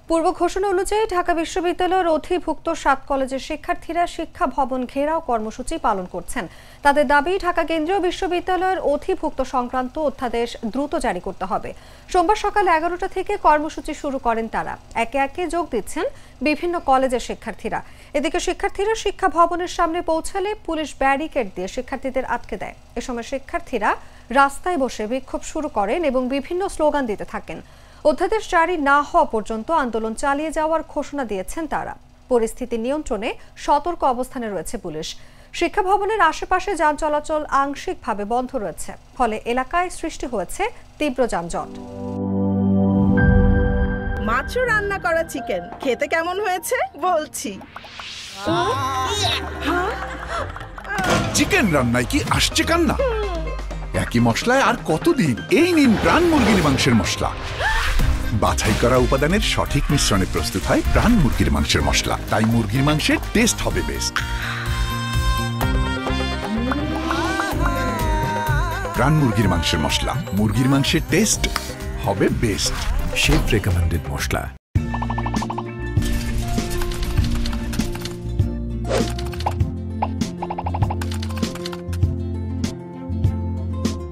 পূর্ব ঘোষণা অনুযায়ী ঢাকা বিশ্ববিদ্যালয়ের অধিভুক্ত ৭ কলেজের শিক্ষার্থীরা শিক্ষা ভবন ঘেরাও কর্মসূচি পালন করছেন। তাদের দাবি, ঢাকা কেন্দ্রীয় বিশ্ববিদ্যালয়ের অধিভুক্ত সংক্রান্ত অধ্যাদেশ দ্রুত জারি করতে হবে। সোমবার সকাল ১১টা থেকে কর্মসূচি শুরু করেন তারা। একে একে যোগ দিচ্ছেন বিভিন্ন কলেজের শিক্ষার্থীরা। এদিকে শিক্ষার্থীরা শিক্ষা ভবনের সামনে পৌঁছালে পুলিশ ব্যারিকেড দিয়ে শিক্ষার্থীদের আটকে দেয়। এ সময় শিক্ষার্থীরা রাস্তায় বসে বিক্ষোভ শুরু করেন এবং বিভিন্ন স্লোগান দিতে থাকেন। অধ্যাদেশ জারি না হওয়া পর্যন্ত আন্দোলন চালিয়ে যাওয়ার ঘোষণা দিয়েছেন তারা। পরিস্থিতি নিয়ন্ত্রণে সতর্ক অবস্থানে রয়েছে পুলিশ। শিক্ষা ভবনের আশেপাশে যান চলাচল আংশিকভাবে বন্ধ রয়েছে, ফলে এলাকায় সৃষ্টি হয়েছে তীব্র যানজট। মাত্র রান্না করা চিকেন খেতে কেমন হয়েছে বলছি। চিকেন রান্নায় কি আসছে কান্না? একই মশলায় আর কতদিন? এই নিন প্রাণ মুরগির মাংসের মশলা। বাছাই করা উপাদানের সঠিক মিশ্রণে প্রস্তুত হয় প্রাণ মুরগির মাংসের মশলা। তাই মুরগির মাংসের টেস্ট হবে বেস্ট। প্রাণ মুরগির মাংসের মশলা, মুরগির মাংসের টেস্ট হবে বেস্ট। শেফ রেকমেন্ডেড মশলা।